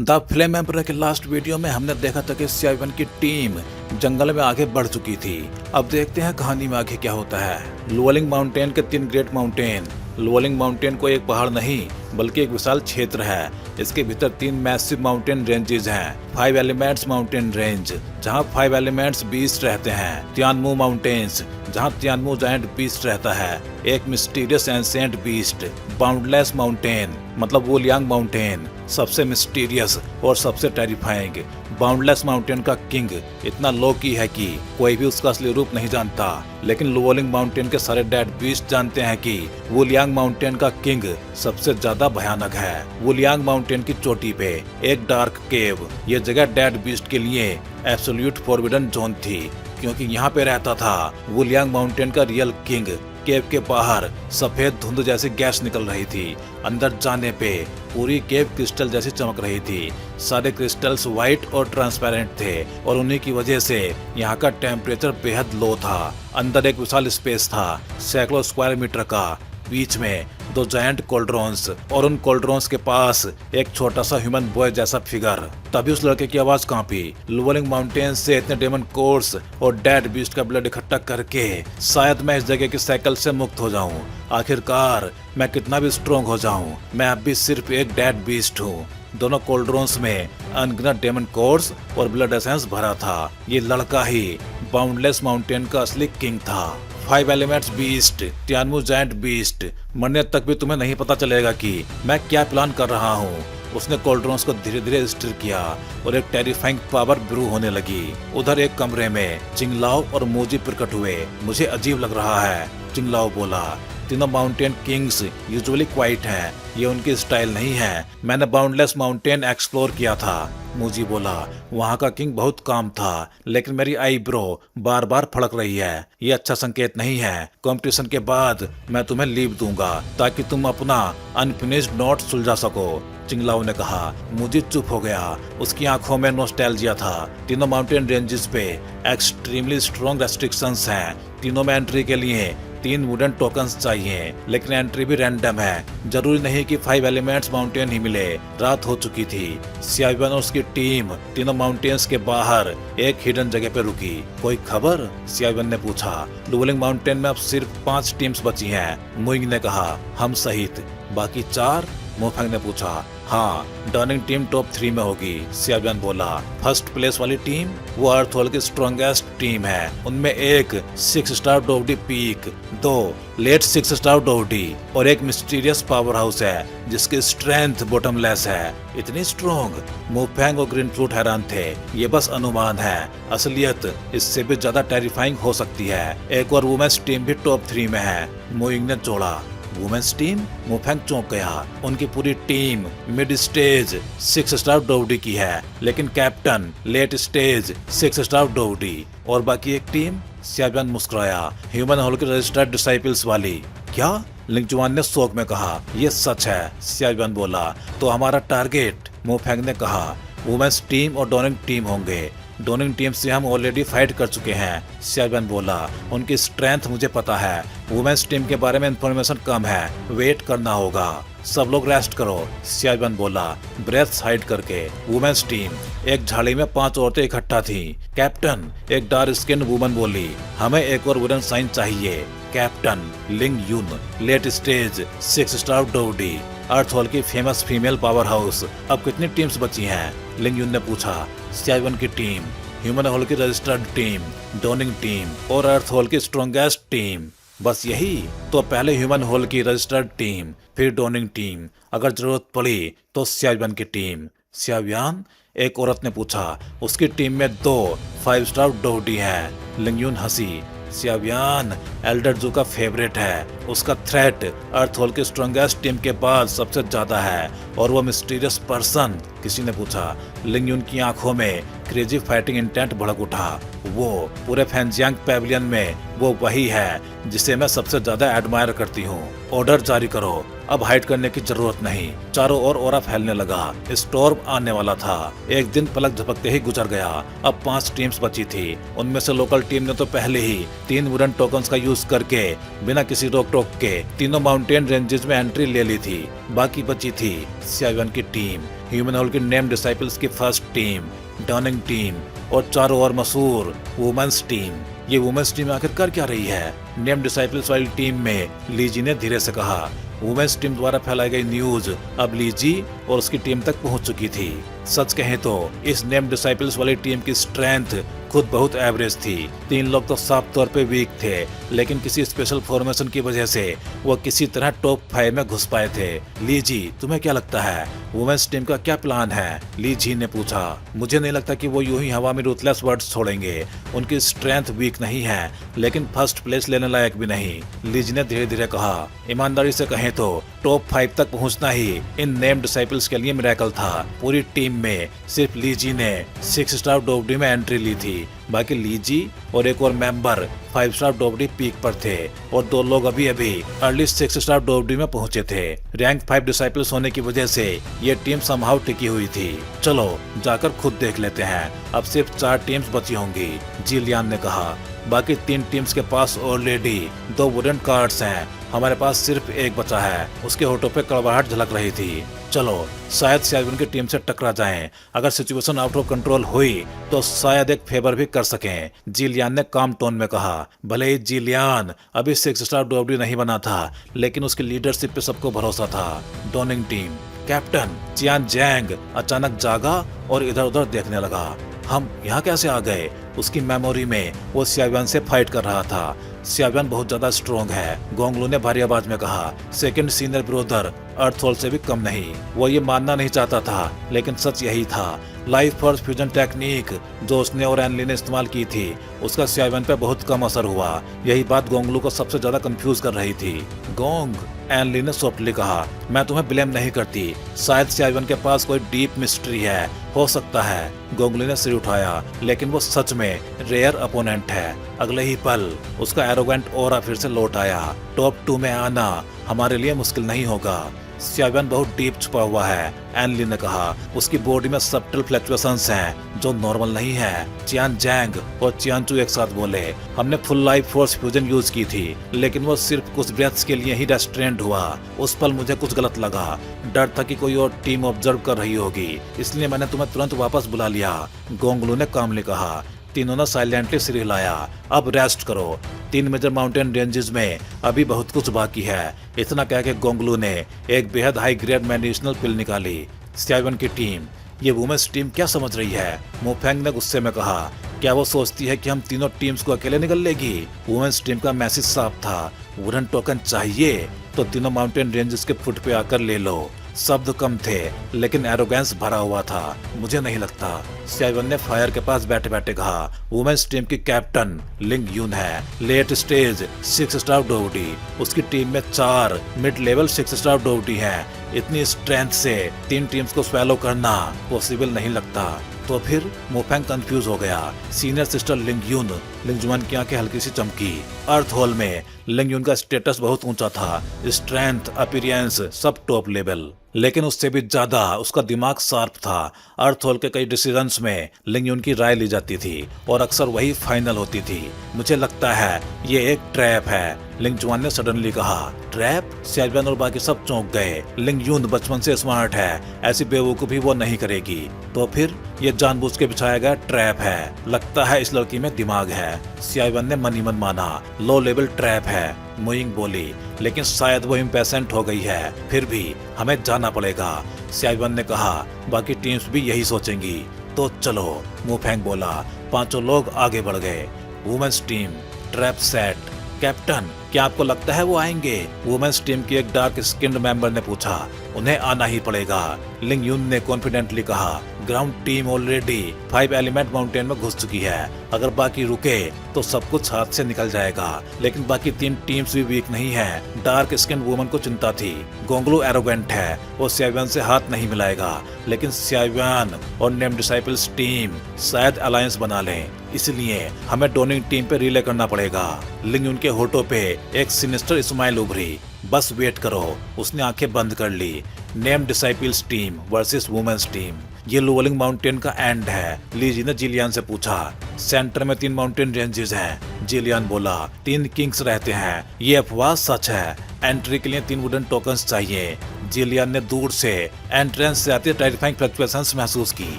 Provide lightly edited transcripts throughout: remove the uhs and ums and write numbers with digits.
The flame emperor के last video में हमने देखा था कि CI1 की टीम जंगल में आगे बढ़ चुकी थी। अब देखते हैं कहानी में आगे क्या होता है। लुवलिंग माउंटेन के 3 ग्रेट माउंटेन। लुवलिंग माउंटेन को एक पहाड़ नहीं बल्कि एक विशाल क्षेत्र है। इसके भीतर 3 मैसिव माउंटेन रेंजेस हैं। 5 एलिमेंट्स माउंटेन रेंज जहां 5 एलिमेंट्स बीस्ट रहते हैं। तियानमू माउंटेन्स जहां तियानमू जायंट बीस्ट रहता है। एक mysterious ancient beast boundless mountain मतलब वुलियांग माउंटेन सबसे मिस्टीरियस और सबसे टेरिफाइंग। बाउंडलेस माउंटेन का किंग इतना लो की है कि कोई भी उसका असली रूप नहीं जानता, लेकिन लुवलिंग माउंटेन के सारे डेड बीस्ट जानते हैं कि वुलियांग माउंटेन का किंग सबसे ज्यादा भयानक है। वुलियांग माउंटेन की चोटी पे एक डार्क केव, ये जगह डेड बीस्ट के लिए एब्सोल्यूट फॉरबिडन जोन थी, क्योंकि यहाँ पे रहता था वुलियांग माउंटेन का रियल किंग। केव के बाहर सफेद धुंध जैसी गैस निकल रही थी। अंदर जाने पे पूरी केव क्रिस्टल जैसी चमक रही थी। सारे क्रिस्टल्स व्हाइट और ट्रांसपेरेंट थे और उन्हीं की वजह से यहाँ का टेम्परेचर बेहद लो था। अंदर एक विशाल स्पेस था, सैकड़ों स्क्वायर मीटर का। बीच में 2 जायंट कोल्ड्रोन्स और उन कोल्ड्रोन्स के पास एक छोटा सा ह्यूमन बॉय जैसा फिगर। तभी उस लड़के की आवाज कांपी। लुवलिंग माउंटेन से इतने डेमन कोर्स और डेड बीस्ट का ब्लड इकट्ठा करके शायद मैं इस जगह की साइकिल से मुक्त हो जाऊं। आखिरकार मैं कितना भी स्ट्रोंग हो जाऊं, मैं अब भी सिर्फ एक डेड बीस्ट हूँ। दोनों कोल्ड्रोन्स में अनगिनत डेमन कोर्स और ब्लड एसेंस भरा था। ये लड़का ही बाउंडलेस माउंटेन का असली किंग था। 5 एलिमेंट्स बीस्ट, तियानमू जायंट बीस्ट, मरने तक भी तुम्हें नहीं पता चलेगा कि मैं क्या प्लान कर रहा हूँ। उसने कोल्ड्रोन्स को धीरे धीरे स्टिर किया और एक टेरिफाइंग पावर ब्रू होने लगी। उधर एक कमरे में चिंगलाओ और मोजी प्रकट हुए। मुझे अजीब लग रहा है, चिंगलाओ बोला। तीनों माउंटेन किंग्स यूजुअली क्वाइट हैं, ये उनकी स्टाइल नहीं है। मैंने बाउंडलेस माउंटेन एक्सप्लोर किया था, मुझी बोला। वहाँ का किंग बहुत काम था, लेकिन मेरी आईब्रो बार बार फड़क रही है। ये अच्छा संकेत नहीं है। कंपटीशन के बाद मैं तुम्हें लीव दूंगा ताकि तुम अपना अनफिनिश्ड नोट सुलझा सको, चिंगलाओ ने कहा। मुझे चुप हो गया। उसकी आंखों में नॉस्टैल्जिया था। तीनों माउंटेन रेंजेस पे एक्सट्रीमली स्ट्रॉन्ग रेस्ट्रिक्शंस हैं। तीनों में एंट्री के लिए 3 वुडन टोकन्स चाहिए, लेकिन एंट्री भी रैंडम है। जरूरी नहीं कि 5 एलिमेंट्स माउंटेन ही मिले। रात हो चुकी थी। CI1 और उसकी टीम तीनों माउंटेन्स के बाहर एक हिडन जगह पे रुकी। कोई खबर? CI1 ने पूछा। लुवलिंग माउंटेन में अब सिर्फ 5 टीम्स बची हैं, मुइंग ने कहा। हम सहित बाकी 4? मोफेंग ने पूछा। हाँ, डर्निंग टीम टॉप 3 में होगी, CI1 बोला। फर्स्ट प्लेस वाली टीम वो अर्थवर्ल्ड की स्ट्रॉन्गेस्ट टीम है। उनमें एक 6 स्टार डोवडी पीक, 2 लेट 6 स्टार डोवडी और एक मिस्टीरियस पावर हाउस है जिसकी स्ट्रेंथ बॉटमलेस है। इतनी स्ट्रॉन्ग? मोफेंग और ग्रीन फ्रूट हैरान थे। ये बस अनुमान है, असलियत इससे भी ज्यादा टेरिफाइंग हो सकती है। एक और वुमेन्स टीम भी टॉप 3 में है, मोइंग ने जोड़ा। Women's team? मोफेंग चौंक गया। उनकी पूरी टीम मिड स्टेज 6 स्टार डोवडी की है, लेकिन कैप्टन लेट स्टेज 6 स्टार डोवडी। और बाकी एक टीम? CI1 मुस्कुराया। ह्यूमन हॉल के रजिस्टर्ड डिसाइपल्स वाली। क्या? लिंगजुआन ने शौक में कहा। ये सच है, CI1 बोला। तो हमारा टारगेट? मोफेंग ने कहा। वुमेन्स टीम और डॉनिंग टीम होंगे। डॉनिंग टीम से हम ऑलरेडी फाइट कर चुके हैं, CI1 बोला। उनकी स्ट्रेंथ मुझे पता है। वुमेन्स टीम के बारे में इंफॉर्मेशन कम है, वेट करना होगा। सब लोग रेस्ट करो, CI1 बोला, ब्रेथ हाइड करके। Women's team. एक झाड़ी में 5 औरतें इकट्ठा थीं। कैप्टन, एक डार्क स्किन वुमन बोली, हमें एक और वुडन साइन चाहिए। कैप्टन, लिंग यून, लेट स्टेज 6 स्टार डोवडी, अर्थवर्ल्ड की फेमस फीमेल पावर हाउस। अब कितनी टीम्स बची हैं? लिंग यून ने पूछा। CI1 की टीम, ह्यूमन हॉल की रजिस्टर्ड टीम, डॉनिंग टीम और अर्थवर्ल्ड की स्ट्रॉन्गेस्ट टीम। बस यही? तो पहले ह्यूमन हॉल की रजिस्टर्ड टीम, फिर डॉनिंग टीम, अगर जरूरत पड़ी तो CI1 की टीम। CI1? एक औरत ने पूछा। उसकी टीम में 2 5 स्टार डोवडी हैं। लिंगयून हंसी। CI1 एल्डर जू का फेवरेट है। उसका थ्रेट अर्थवर्ल्ड की स्ट्रॉन्गेस्ट टीम के बाद सबसे ज्यादा है। और वो मिस्टीरियस पर्सन? किसी ने पूछा। लिंगयून की आंखों में क्रेजी फाइटिंग इंटेंट भड़क उठा। वो पूरे फैंजियांग पैविलियन में वो वही है जिसे मैं सबसे ज्यादा एडमायर करती हूँ। ऑर्डर जारी करो, अब हाइड करने की जरूरत नहीं। चारों ओर ऑरा फैलने लगा। स्टॉर्म आने वाला था। एक दिन पलक झपकते ही गुजर गया। अब 5 टीम्स बची थी। उनमें से लोकल टीम ने तो पहले ही 3 वुडन टोकन्स का यूज करके बिना किसी रोक टोक के तीनों माउंटेन रेंजेस में एंट्री ले ली थी। बाकी बची थी CI1 की टीम, ह्यूमन हॉल की नेम डिसाइपल्स की फर्स्ट टीम, डॉनिंग टीम और चारों ओर मशहूर वुमेन्स टीम। ये वुमेन्स टीम आखिर कर क्या रही है? नेम डिसाइपल्स वाली टीम में लीजी ने धीरे से कहा। वुमेन्स टीम द्वारा फैलाई गई न्यूज अब लीजी और उसकी टीम तक पहुंच चुकी थी। सच कहें तो इस नेम डिसाइपल्स वाली टीम की स्ट्रेंथ खुद बहुत एवरेज थी। 3 लोग तो साफ तौर पे वीक थे, लेकिन किसी स्पेशल फॉर्मेशन की वजह से वो किसी तरह टॉप 5 में घुस पाए थे। लीजी, तुम्हें क्या लगता है वुमेन्स टीम का क्या प्लान है? लीजी ने पूछा। मुझे नहीं लगता कि वो यूं ही हवा में रूथलेस वर्ड्स छोड़ेंगे। उनकी स्ट्रेंथ वीक नहीं है, लेकिन फर्स्ट प्लेस लेने लायक भी नहीं, लीजी ने धीरे धीरे कहा। ईमानदारी से कहें तो टॉप 5 तक पहुंचना ही इन नेम डिसाइपल्स के लिए मिरेकल था। पूरी टीम में सिर्फ लीजी ने 6 स्टार डोबडी में एंट्री ली थी। बाकी लीजी और एक और मेंबर 5 स्टार डोबडी पीक पर थे और 2 लोग अभी अर्ली 6 स्टार डोबडी में पहुंचे थे। रैंक 5 डिसाइपल्स होने की वजह से ये टीम समहाउ टिकी हुई थी। चलो जाकर खुद देख लेते हैं। अब सिर्फ 4 टीम्स बची होंगी, जिलियन ने कहा। बाकी 3 टीम्स के पास ऑलरेडी 2 वुडन कार्ड्स हैं। हमारे पास सिर्फ एक बचा है। उसके होठों पे कड़वाहट झलक रही थी। चलो शायद CI1 की टीम से टकरा जाएं। अगर सिचुएशन आउट ऑफ कंट्रोल हुई तो शायद एक फेवर भी कर सकें, जिलियन ने काम टोन में कहा। भले ही जिलियन अभी 6 स्टार डोबडी नहीं बना था, लेकिन उसकी लीडरशिप पे सबको भरोसा था। डॉनिंग टीम कैप्टन चियान जैंग अचानक जागा और इधर उधर देखने लगा। हम यहाँ कैसे आ गए? उसकी मेमोरी में वो CI1 से फाइट कर रहा था। CI1 बहुत ज्यादा स्ट्रॉन्ग है, गोंगलू ने भारी आवाज में कहा। सेकंड सीनियर ब्रोदर अर्थहोल से भी कम नहीं। वो ये मानना नहीं चाहता था, लेकिन सच यही था। लाइफ फोर्स फ्यूजन टेक्निक जो उसने और एनली ने इस्तेमाल की थी, उसका CI1 पे बहुत कम असर हुआ। यही बात गोंगलू को सबसे ज्यादा कंफ्यूज कर रही थी। गोंग, एनली ने सॉफ्टली कहा, मैं तुम्हें ब्लेम नहीं करती। शायद CI1 के पास कोई डीप मिस्ट्री है। हो सकता है। गोंगलू ने सिर उठाया, लेकिन वो सच में रेयर अपोनेंट है। अगले ही पल उसका एरोगेंट ऑरा फिर से लौट आया। टॉप 2 में आना हमारे लिए मुश्किल नहीं होगा। CI1 बहुत डीप छुपा हुआ है, एनली ने कहा। उसकी बॉडी में सब्टल फ्लक्चुएशंस हैं जो नॉर्मल नहीं है। चियान जैंग और चियानचू एक साथ बोले, हमने full life force fusion use की थी, लेकिन वो सिर्फ कुछ ब्रेथ्स के लिए ही रेस्ट्रेंड हुआ। उस पल मुझे कुछ गलत लगा। डर था कि कोई और टीम ऑब्जर्व कर रही होगी, इसलिए मैंने तुम्हें तुरंत वापस बुला लिया, गोंगलू ने कामली कहा। तीनों ने साइलेंटली सिर हिलाया। अब रेस्ट करो। 3 मेजर माउंटेन रेंजेस में अभी बहुत कुछ बाकी है। इतना कह के गोंगलू ने एक बेहद हाई ग्रेड मेडिसिनल पिल निकाली। CI1 की टीम, ये वुमेन्स टीम क्या समझ रही है? मुफेंग ने गुस्से में कहा। क्या वो सोचती है कि हम तीनों टीम्स को अकेले निकल लेगी? वुमेन्स टीम का मैसेज साफ था। वुडन टोकन चाहिए तो तीनों माउंटेन रेंजेस के फुट पे आकर ले लो। शब्द कम थे, लेकिन एरोगेंस भरा हुआ था। मुझे नहीं लगता, CI1 ने फायर के पास बैठे बैठे कहा। वुमेन्स टीम की कैप्टन लिंग यून है, लेट स्टेज 6 स्टार डोबडी। उसकी टीम में 4 मिड लेवल 6 स्टार डोबडी हैं। इतनी स्ट्रेंथ से 3 टीम्स को स्वेलो करना पॉसिबल नहीं लगता। तो फिर मुफेंग कंफ्यूज हो गया। सीनियर सिस्टर लिंगजुआन की आंखें हल्की सी चमकी। अर्थ होल में लिंगयुन का स्टेटस बहुत ऊंचा था। स्ट्रेंथ, अपीयरेंस सब टॉप लेवल, लेकिन उससे भी ज्यादा उसका दिमाग शार्प था। अर्थ होल के कई डिसीजंस में लिंगयुन की राय ली जाती थी और अक्सर वही फाइनल होती थी। मुझे लगता है ये एक ट्रैप है, लिंगजुआन ने सडनली कहा। ट्रैप? CI1 और बाकी सब चौंक गए। लिंगयुन बचपन से स्मार्ट है, ऐसी बेवकूफी वो नहीं करेगी। तो फिर ये जानबूझ के बिछाया गया ट्रैप है। लगता है इस लड़की में दिमाग है, CI1 ने मन ही मन माना। लो लेवल ट्रैप है, मुइंग बोली, लेकिन शायद वो इम्पेशेंट हो गई है। फिर भी हमें जाना पड़ेगा, CI1 ने कहा। बाकी टीम्स भी यही सोचेंगी। तो चलो, मुफेंग बोला। 5 लोग आगे बढ़ गए। Women's team, trap set. Captain, क्या आपको लगता है वो आएंगे? वुमेन्स टीम की एक डार्क स्किन्ड मेंबर ने पूछा। उन्हें आना ही पड़ेगा, लिंगयुन ने कॉन्फिडेंटली कहा। Ground team already 5 element mountain में घुस चुकी है। अगर बाकी रुके तो सब कुछ हाथ से निकल जाएगा। लेकिन बाकी 3 टीम्स भी वीक नहीं है। डार्क स्किन वुमन को चिंता थी। गोंगलू एरोगेंट है, वो CI1 से हाथ नहीं मिलाएगा। लेकिन CI1 और नेम डिसाइपल्स टीम शायद अलायंस बना लें, इसलिए हमें डोनिंग टीम पे रिले करना पड़ेगा। लिंगयुन के होठों पे एक सिनिस्टर स्माइल उभरी। बस वेट करो, उसने आंखें बंद कर ली। नेम disciples team versus women's team, ये लोअलिंग माउंटेन का एंड है। लीजी ने जिलियन से पूछा। सेंटर में 3 माउंटेन रेंजेस हैं। जिलियन बोला 3 किंग्स रहते हैं। ये अफवाह सच है। एंट्री के लिए 3 वुडन टोकन्स चाहिए। जिलियन ने दूर से एंट्रेंस से आती टेरिफाइंग फ्लक्चुएशंस महसूस की।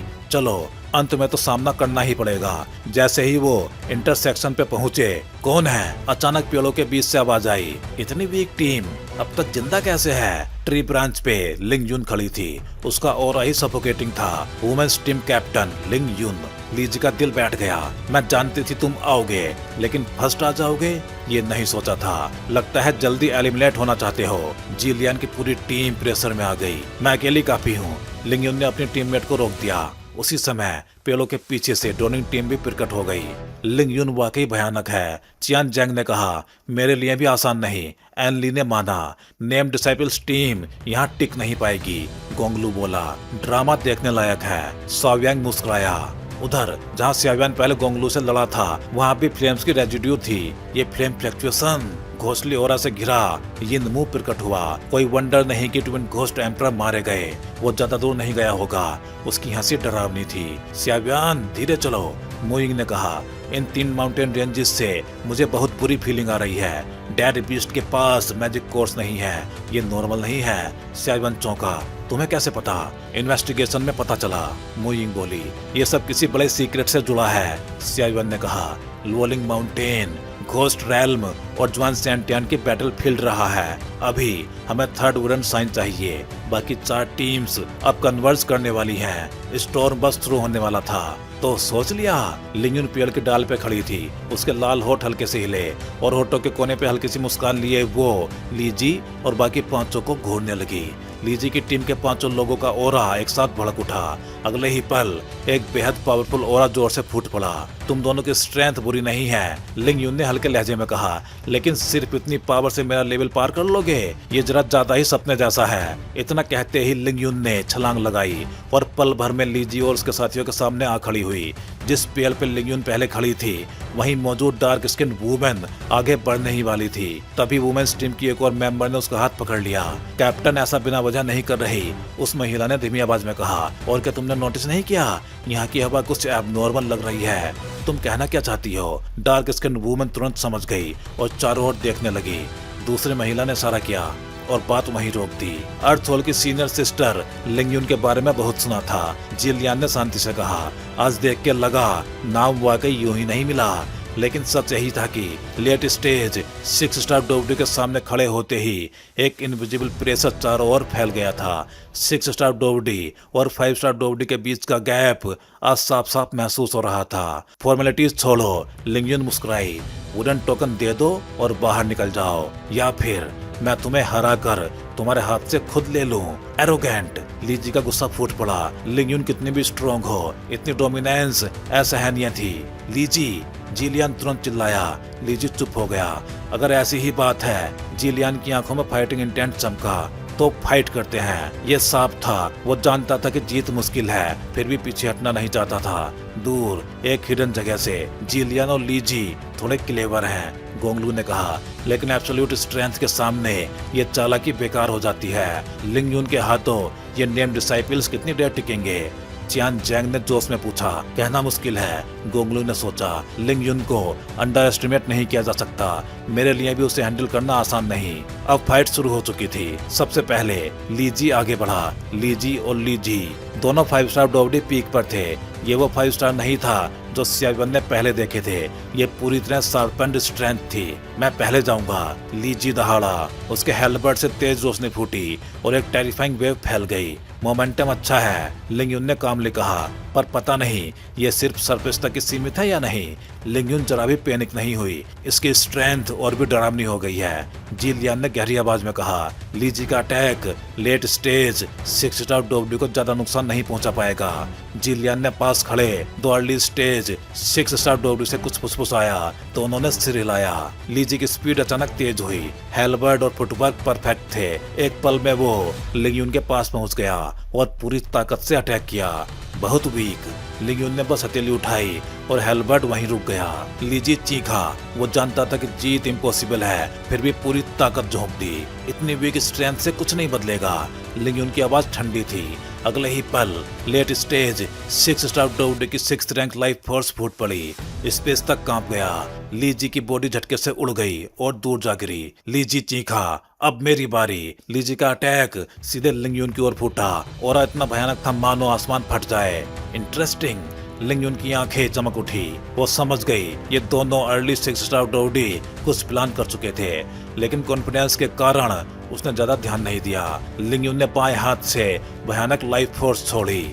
चलो, अंत में तो सामना करना ही पड़ेगा। जैसे ही वो इंटरसेक्शन पे पहुंचे, कौन है? अचानक पेड़ों के बीच से आवाज आई। इतनी वीक टीम अब तक जिंदा कैसे है? ट्री ब्रांच पे लिंग युन खड़ी थी। उसका ऑरा ही सफोकेटिंग था। वुमेन्स टीम कैप्टन लिंग युन। लीजी का दिल बैठ गया। मैं जानती थी तुम आओगे, लेकिन फर्स्ट आ जाओगे ये नहीं सोचा था। लगता है जल्दी एलिमिनेट होना चाहते हो। जिलियन की पूरी टीम प्रेशर में आ गई। मैं अकेली काफी हूँ। लिंग युन ने अपनी टीममेट को रोक दिया। उसी समय पेड़ों के पीछे से ड्रोनिंग टीम भी प्रकट हो गई। लिंग युन वाकई भयानक है, चियान जैंग ने कहा। मेरे लिए भी आसान नहीं, एन ली ने माना। नेम डिसाइपल्स टीम यहाँ टिक नहीं पाएगी, गोंगलू बोला। ड्रामा देखने लायक है, साव्यांग मुस्कुराया। उधर जहाँ साव्यांग पहले गोंगलू से लड़ा था, वहाँ भी फ्लेम्स की रेजिड्यू थी। ये फ्लेम फ्लक्चुएशन घोंसली ओरा से घिरा यिन मुंह प्रकट हुआ। कोई वंडर नहीं कि ट्विन घोस्ट एम्परर मारे गए। वो ज्यादा दूर नहीं गया होगा। उसकी हंसी डरावनी थी। साव्यांग धीरे चलो, मोइंग ने कहा। इन 3 माउंटेन रेंजेस से मुझे बहुत बुरी फीलिंग आ रही है। डेड बीस्ट के पास मैजिक कोर्स नहीं है, ये नॉर्मल नहीं है। साव्यांग चौंका। तुम्हें कैसे पता? इन्वेस्टिगेशन में पता चला, मोइंग बोली। ये सब किसी बड़े सीक्रेट से जुड़ा है, साव्यांग ने कहा। लोअलिंग माउंटेन, घोस्ट रैल्म और ज्वान सेंटियन की बैटल फील्ड रहा है। अभी हमें 3rd वुडन साइन चाहिए। बाकी 4 टीम्स अब कन्वर्ज करने वाली हैं। स्टॉर्म बस शुरू होने वाला था तो सोच लिया। लिंग युन पेड़ की डाल पे खड़ी थी। उसके लाल होठ हल्के से हिले और होठों के कोने पे हल्की सी मुस्कान लिए वो लीजी और बाकी 5 को घूरने लगी। लीजी की टीम के 5 लोगों का ओरा एक साथ भड़क उठा। अगले ही पल एक बेहद पावरफुल ओरा जोर से फूट पड़ा। तुम दोनों की स्ट्रेंथ बुरी नहीं है, लिंग युन ने हल्के लहजे में कहा, लेकिन सिर्फ इतनी पावर से मेरा लेवल पार कर लोगे? ये जरा ज्यादा ही सपने जैसा है। इतना कहते ही लिंग युन ने छलांग लगाई और पल भर में लीजी और उसके साथियों के सामने आ खड़ी हुई। जिस पेड़ पे लिंग युन पहले खड़ी थी, वहीं मौजूद डार्क स्किन वुमेन आगे बढ़ने ही वाली थी। तभी वुमेन्स टीम की एक और मेंबर ने उसका हाथ पकड़ लिया। कैप्टन ऐसा बिना वजह नहीं कर रही, उस महिला ने धीमी आवाज में कहा। और क्या तुमने नोटिस नहीं किया? यहाँ की हवा कुछ एबनॉर्मल लग रही है। तुम कहना क्या चाहती हो? डार्क स्किन वुमेन तुरंत समझ गई और चारों ओर देखने लगी। दूसरी महिला ने इशारा किया और बात वहीं रोक दी। अर्थहोल की सीनियर सिस्टर लिंग युन के बारे में बहुत सुना था, जिलियन ने शांति से कहा। आज देख के लगा नाम वाकई यूं ही नहीं मिला, लेकिन सच यही था कि लेट स्टेज 6 स्टार डोवडी के सामने खड़े होते ही एक इनविजिबल प्रेशर चारों ओर फैल गया था। 6 स्टार डोवडी और 5 स्टार डोवडी के बीच का गैप आज साफ साफ महसूस हो रहा था। फॉर्मेलिटीज छोड़ो, लिंग युन मुस्कुराई। वुडन टोकन दे दो और बाहर निकल जाओ, या फिर मैं तुम्हें हरा कर तुम्हारे हाथ से खुद ले लूं। एरोगेंट, लीजी का गुस्सा फूट पड़ा। लिंग युन कितनी भी स्ट्रॉन्ग हो, इतनी डोमिनेंस असहनीय थी। लीजी, जिलियन तुरंत चिल्लाया। लीजी चुप हो गया। अगर ऐसी ही बात है, जिलियन की आंखों में फाइटिंग इंटेंट चमका। तो फाइट करते हैं। ये साफ था, वो जानता था कि जीत मुश्किल है, फिर भी पीछे हटना नहीं चाहता था। दूर एक हिडन जगह से जिलियन और लीजी थोड़े क्लेवर हैं, गोंगलू ने कहा, लेकिन एब्सोल्यूट स्ट्रेंथ के सामने ये चालाकी बेकार हो जाती है। लिंग युन के हाथों ये नेम डिसाइपल्स कितनी देर टिकेंगे? चियान जैंग ने जोश में पूछा। कहना मुश्किल है, गोंगलू ने सोचा। लिंग युन को अंडर एस्टिमेट नहीं किया जा सकता। मेरे लिए भी उसे हैंडल करना आसान नहीं। अब फाइट शुरू हो चुकी थी। सबसे पहले लीजी आगे बढ़ा। लीजी और लीजी दोनों 5 स्टार डोवडी पीक पर थे। ये वो 5 स्टार नहीं था जो साव्यांग ने पहले देखे थे। ये पूरी तरह शार्पेंड स्ट्रेंथ थी। मैं पहले जाऊंगा, लीजी दहाड़ा। उसके हेलबर्ट से तेज रोशनी फूटी और एक टेरिफाइंग वेव फैल गई। मोमेंटम अच्छा है, लिंग युन ने कामली कहा, पर पता नहीं ये सिर्फ सरफेस तक ही सीमित है या नहीं। लिंग युन जरा भी पैनिक नहीं हुई। इसकी स्ट्रेंथ और भी डरावनी हो गई है, जिलियन ने गहरी आवाज में कहा। लीजी का अटैक लेट स्टेज 6 स्टार डोवडी को ज्यादा नुकसान नहीं पहुंचा पाएगा। जिलियन ने पास खड़े 2 अर्ली स्टेज 6 स्टार डोवडी से कुछ फुसफुसाया तो उन्होंने सिर हिलाया। लीजी की स्पीड अचानक तेज हुई। हेलबर्ट और फुटवर्क परफेक्ट थे। एक पल में वो लिंग युन के पास पहुंच गया और पूरी ताकत से अटैक किया। बहुत वीक, लिंग युन ने बस हथेली उठाई और हेलबर्ट वहीं रुक गया। लीजी चीखा। वो जानता था कि जीत इम्पॉसिबल है, फिर भी पूरी ताकत झोंक दी। इतनी वीक स्ट्रेंथ से कुछ नहीं बदलेगा। लिंग युन की आवाज ठंडी थी। अगले ही पल लेट स्टेज 6 स्टार डोड की 6th रैंक लाइफ फोर्स फूट पड़ी। स्पेस तक कांप गया। लीजी की बॉडी झटके से उड़ गई और दूर जा गिरी। लीजी चीखा, अब मेरी बारी। लीजी का अटैक सीधे लिंग युन की ओर फूटा और इतना भयानक था मानो आसमान फट जाए। इंटरेस्टिंग। लिंग युन की आंखें चमक उठी। वो समझ गई ये दोनों अर्ली 6 स्टार डोडी कुछ प्लान कर चुके थे, लेकिन कॉन्फिडेंस के कारण उसने ज्यादा ध्यान नहीं दिया। लिंग युन ने बाएं हाथ से भयानक लाइफ फोर्स छोड़ी।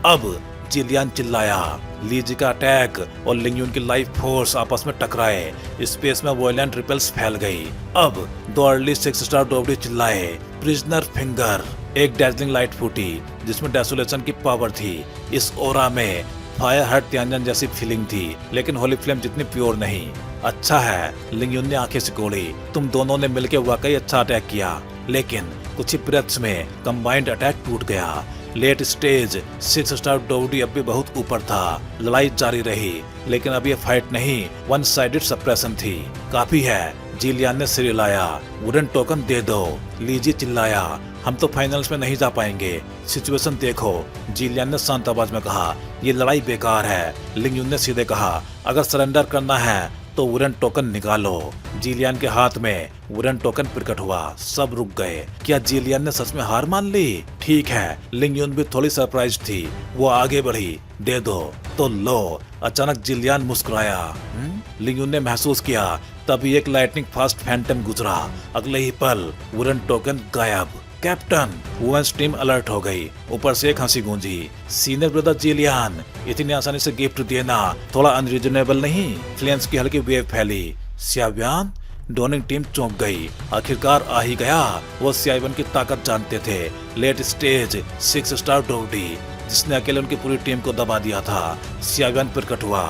अब जिलियन चिल्लाया। लीजी का अटैक और लिंग युन की लाइफ फोर्स आपस में टकराए। स्पेस में वॉयलेंट रिपल्स फैल गई। अब दो अर्ली 6 स्टार डोडी चिल्लाए, प्रिजनर फिंगर। एक डैजलिंग लाइट फूटी जिसमें डेसोलेशन की पावर थी। इस ओरा में फायर हर्ट त्यांजन जैसी फीलिंग थी, लेकिन होली फ्लेम जितनी प्योर नहीं। अच्छा है, लिंग युन ने आंखें सिकोड़ी। तुम दोनों ने मिलकर वाकई अच्छा अटैक किया, लेकिन कुछ ही ब्रेथ्स में कंबाइंड अटैक टूट गया। लेट स्टेज 6 स्टार डोडी अब भी बहुत ऊपर था। लड़ाई जारी रही, लेकिन अब ये फाइट नहीं, वन साइडेड सप्रेशन थी। काफी है, जिलियन ने सिर हिलाया। वुडन टोकन दे दो। लीजी चिल्लाया, हम तो फाइनल्स में नहीं जा पाएंगे। सिचुएशन देखो। जिलियन ने शांत आवाज में कहा, ये लड़ाई बेकार है। लिंग युन ने सीधे कहा, अगर सरेंडर करना है तो वुडन टोकन निकालो। जिलियन के हाथ में वुडन टोकन प्रकट हुआ। सब रुक गए। क्या जिलियन ने सच में हार मान ली? ठीक है, लिंग युन भी थोड़ी सरप्राइज थी। वो आगे बढ़ी। दे दो तो लो। अचानक जिलियन मुस्कुराया। लिंग युन ने महसूस किया तभी एक लाइटनिंग फास्ट फैंटम गुजरा। अगले ही पल वुडन टोकन गायब। कैप्टन, वुमेन्स टीम अलर्ट हो गई। ऊपर से एक हंसी गूंजी। सीनियर ब्रदर जिलियन, इतनी आसानी से गिफ्ट देना थोड़ा अनरीजनेबल नहीं? फ्लेम्स की हल्की वेव फैली। स्याव्यान, डोनिंग टीम चौंक गई। आखिरकार आ ही गया। वो स्याव्यान की ताकत जानते थे। लेट स्टेज 6 स्टार डोडी, जिसने अकेले उनकी पूरी टीम को दबा दिया था। स्याव्यान प्रकट हुआ।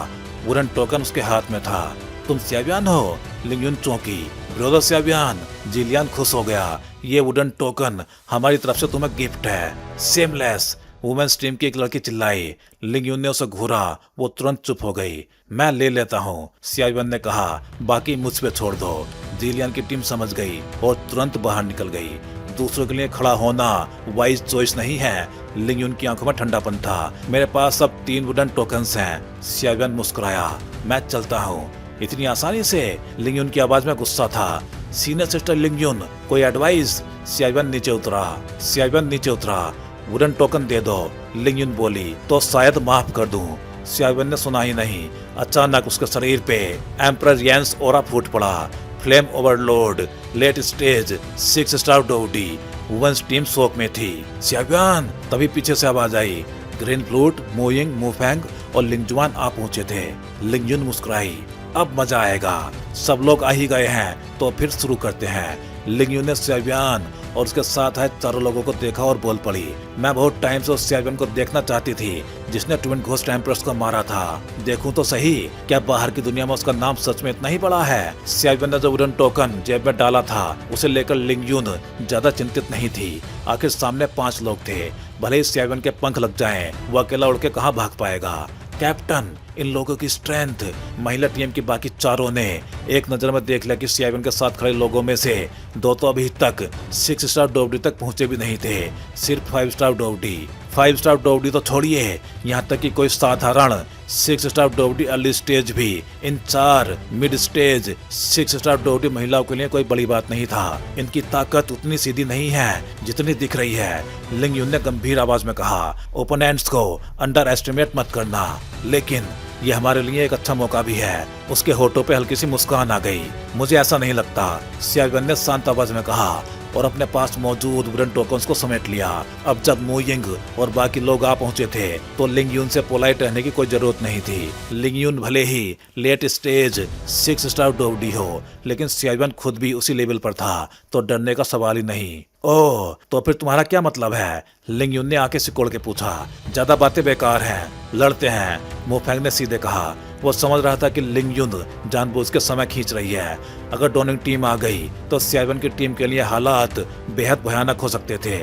वुडन टोकन उसके हाथ में था। तुम स्याव्यान हो? लिंग युन चौंकी। ब्रदर स्याव्यान। जिलियन खुश हो गया। ये वुडन टोकन हमारी तरफ से तुम्हें गिफ्ट है। सेमलेस। वुमेन्स टीम की एक लड़की चिल्लाई। लिंग युन ने उसे घूरा। वो तुरंत चुप हो गई। मैं ले लेता हूँ, स्याव्यान ने कहा, बाकी मुझ पे छोड़ दो। जिलियन की टीम समझ गई और तुरंत बाहर निकल गई। दूसरों के लिए खड़ा होना वाइज चॉइस नहीं है। लिंग युन की आंखों में ठंडापन था। मेरे पास अब 3 वुडन टोकन्स हैं। स्याव्यान मुस्कुराया। मैं चलता हूँ। इतनी आसानी से? लिंग युन की आवाज में गुस्सा था। सीनियर सिस्टर लिंग युन, कोई एडवाइस? स्याव्यान नीचे उतरा। वुडन टोकन दे दो। लिंग युन बोली, तो शायद माफ कर दूं। स्याव्यान ने सुना ही नहीं। अचानक उसके शरीर पे एम्परर येंस ओरा फूट पड़ा। Flame overload. Late stage 6 star डोडी। वुमेन्स टीम शोक में थी। स्याव्यान, तभी पीछे से आवाज आई। ग्रीन फ्लूट, मोइंग, मुफेंग और लिंगजुआन आ पहुंचे थे। लिंग युन मुस्कुराई। अब मजा आएगा। सब लोग आ ही गए हैं तो फिर शुरू करते हैं। लिंग युन ने स्याव्यान और उसके साथ आए 4 लोगों को देखा और बोल पड़ी, मैं बहुत टाइम से उस स्याव्यान को देखना चाहती थी जिसने ट्विन घोस्ट एम्प्रेस को मारा था। देखूं तो सही, क्या बाहर की दुनिया में उसका नाम सच में इतना ही बड़ा है? स्याव्यान ने जो वुडन टोकन जेब में डाला था उसे लेकर लिंग युन ज्यादा चिंतित नहीं थी। आखिर सामने 5 लोग थे। भले ही स्याव्यान के पंख लग जाएं, वो अकेला उड़ के कहाँ भाग पाएगा? कैप्टन, इन लोगों की स्ट्रेंथ। महिला टीम की बाकी 4 ने एक नजर में देख लिया कि स्याव्यान के साथ खड़े लोगों में से 2 तो अभी तक 6 स्टार डोडी तक पहुंचे भी नहीं थे, सिर्फ 5 स्टार डोडी। 5 स्टार डोडी तो छोड़िए, यहाँ तक कि कोई साधारण 6 स्टार डोडी अर्ली स्टेज भी इन 4 मिड स्टेज 6 स्टार डोडी महिलाओं के लिए कोई बड़ी बात नहीं था। इनकी ताकत उतनी सीधी नहीं है जितनी दिख रही है। लिंग युन ने गंभीर आवाज में कहा, ओपोनेंट्स को अंडर एस्टिमेट मत करना, लेकिन ये हमारे लिए एक अच्छा मौका भी है। उसके होठों पे हल्की सी मुस्कान आ गई। मुझे ऐसा नहीं लगता, स्याव्यान ने शांत आवाज में कहा और अपने पास मौजूद वुडन टोकन्स को समेट लिया। अब जब मोइंग और बाकी लोग आ पहुंचे थे तो लिंग युन से पोलाइट रहने की कोई जरूरत नहीं थी। लिंग युन भले ही लेट स्टेज 6 स्टार डोडी हो, लेकिन स्याव्यान खुद भी उसी लेवल पर था, तो डरने का सवाल ही नहीं। ओह, तो फिर तुम्हारा क्या मतलब है? लिंग युन ने आंखें सिकोड़ के पूछा। ज्यादा बातें बेकार हैं, लड़ते हैं, मुफेंग ने सीधे कहा। वो समझ रहा था कि लिंग युन जानबूझ के समय खींच रही है। अगर डोनिंग टीम आ गई तो स्याव्यान की टीम के लिए हालात बेहद भयानक हो सकते थे।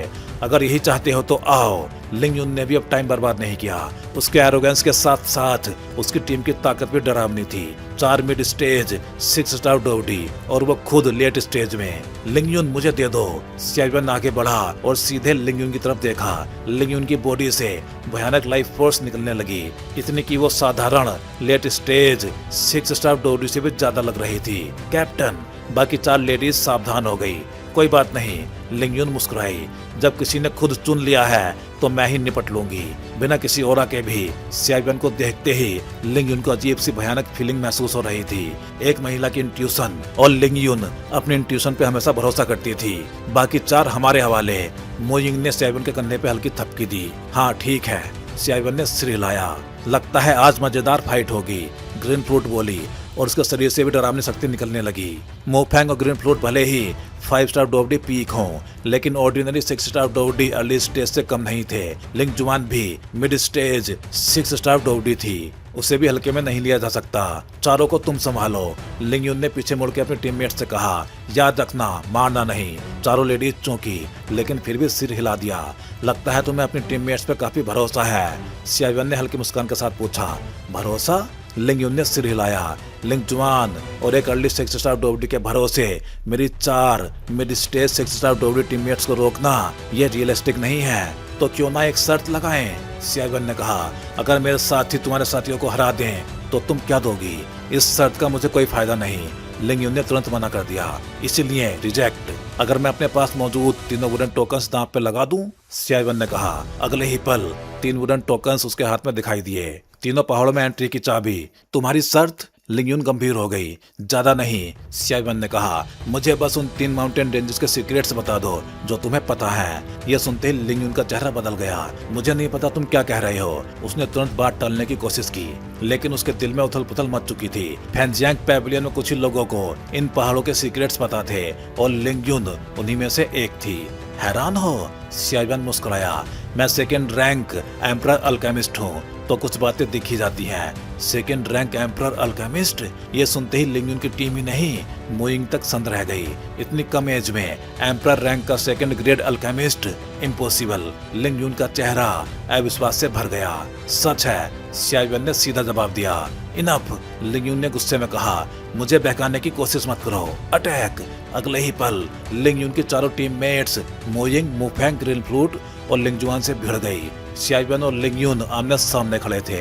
अगर यही चाहते हो तो आओ। लिंग युन ने भी अब टाइम बर्बाद नहीं किया। उसके एरोगेंस के साथ साथ उसकी टीम की ताकत भी डरावनी थी। 4 मिड स्टेज, 6 स्टार डोडी और वो खुद लेट स्टेज में। लिंग युन मुझे दे दो। CR7 आगे बढ़ा और सीधे लिंग युन की तरफ देखा। लिंग युन की बॉडी से भयानक लाइफ फोर्स निकलने लगी, इतनी कि वो साधारण लेट स्टेज 6 स्टार डोडी से भी ज्यादा लग रही थी। कैप्टन, बाकी 4 लेडीज सावधान हो गई। कोई बात नहीं, लिंग युन मुस्कुराई। जब किसी ने खुद चुन लिया है तो मैं ही निपट लूंगी, बिना किसी और के भी। CR7 को देखते ही लिंग युन को अजीब सी भयानक फीलिंग महसूस हो रही थी। एक महिला की इंट्यूशन, और लिंग युन अपनी इंट्यूशन पे हमेशा भरोसा करती थी। बाकी 4 हमारे हवाले। मो यिंग ने CR7 के कंधे पे हल्की थपकी दी। हाँ ठीक है। CR7 ने सिर हिलाया। लगता है आज मजेदार फाइट होगी, ग्रीन फ्रूट बोली, और उसके शरीर से भी डरावनी शक्ति निकलने लगी। मोफैंग और ग्रीन फ्रूट भले ही 5 स्टार डोवडी पीक हों, लेकिन ऑर्डिनरी 6 स्टार डोवडी अर्ली स्टेज से कम नहीं थे। लिंग जुआन भी मिड स्टेज 6 स्टार डोवडी थी, उसे भी हल्के में नहीं लिया जा सकता। चारों को तुम संभालो। लिंग युन ने पीछे मुड़ के अपने टीममेट से कहा, याद रखना मारना नहीं। चारों लेडीज चौंकी, लेकिन फिर भी सिर हिला दिया। लगता है तुम्हें अपने टीममेट्स पे काफी भरोसा है। CR7 ने हल्की मुस्कान के साथ पूछा। भरोसा? लिंग युन ने सिर हिलाया। लिंग जुआन और एक अर्ली 6 स्टार डोवडी के भरोसे मेरी 4 मिड स्टेज 6 स्टार डोवडी टीममेट्स को रोकना ये रियलिस्टिक नहीं है। तो क्यों ना एक शर्त लगाएं? CR7 ने कहा, अगर मेरे साथी तुम्हारे साथियों को हरा दें तो तुम क्या दोगी? इस शर्त का मुझे कोई फायदा नहीं। लिंग युन ने तुरंत मना कर दिया। इसीलिए रिजेक्ट। अगर मैं अपने पास मौजूद तीनों वुडन टोकन्स दांव पे लगा दूं? CR7 ने कहा। अगले ही पल 3 वुडन टोकन्स उसके हाथ में दिखाई दिए। तीनों पहाड़ों में एंट्री की चाबी। तुम्हारी शर्त? लिंग युन गंभीर हो गई। ज्यादा नहीं, CR7 ने कहा, मुझे बस उन 3 माउंटेन रेंजेस के सीक्रेट्स बता दो जो तुम्हें पता है। यह सुनते ही लिंग युन का चेहरा बदल गया। मुझे नहीं पता तुम क्या कह रहे हो। उसने तुरंत बात टालने की कोशिश की, लेकिन उसके दिल में उथल पुथल मच चुकी थी। फैंजियांग पैविलियन में कुछ ही लोगों को इन पहाड़ों के सीक्रेट्स पता थे और लिंग युन उन्हीं में से एक थी। हैरान हो? CR7 मुस्कुराया। मैं 2nd रैंक एम्परर अल्केमिस्ट हूँ, तो कुछ बातें दिखी जाती हैं। 2nd rank emperor alchemist? ये सुनते ही लिंग युन की टीम ही नहीं, मो यिंग तक संद रह गई। इतनी कम एज में एम्परर रैंक का 2nd ग्रेड अल्केमिस्ट? इम्पॉसिबल। लिंग युन का चेहरा अविश्वास से भर गया। सच है, CR7 ने सीधा जवाब दिया। इनफ। लिंग युन ने गुस्से में कहा, मुझे बहकाने की कोशिश मत करो। अटैक। अगले ही पल लिंग युन की चारों टीममेट्स मो यिंग, मोफैंग, ग्रीन फ्रूट और लिंग जुआन से भिड़ गई। CR7 और लिंग युन आमने सामने खड़े थे।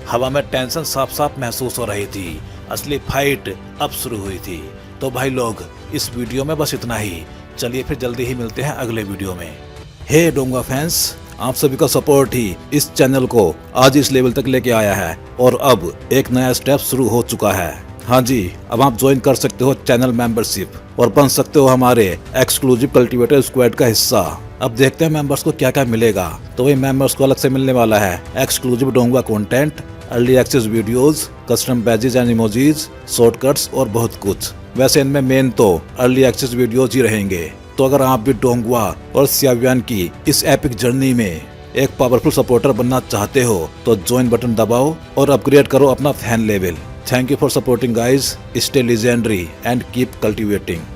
हवा में टेंशन साफ साफ महसूस हो रही थी। असली फाइट अब शुरू हुई थी। तो भाई लोग, इस वीडियो में बस इतना ही। चलिए फिर जल्दी ही मिलते हैं अगले वीडियो में। हे डोंगा फैंस, आप सभी का सपोर्ट ही इस चैनल को आज इस लेवल तक लेके आया है और अब एक नया स्टेप शुरू हो चुका है। हाँ जी, अब आप ज्वाइन कर सकते हो चैनल मेंबरशिप और बन सकते हो हमारे एक्सक्लूसिव कल्टीवेटर स्क्वाड का हिस्सा। अब देखते हैं मेंबर्स को क्या क्या मिलेगा। तो वही मेंबर्स को अलग से मिलने वाला है एक्सक्लूसिव डोंगा content, early access videos, custom badges and emojis, shortcuts और बहुत कुछ। वैसे इनमें मेन तो अर्ली एक्सेस वीडियोज ही रहेंगे। तो अगर आप भी डोंगवा और CR7 की इस एपिक जर्नी में एक पावरफुल सपोर्टर बनना चाहते हो तो ज्वाइन बटन दबाओ और अपग्रेड करो अपना fan level. Thank you for supporting guys. Stay legendary and keep cultivating.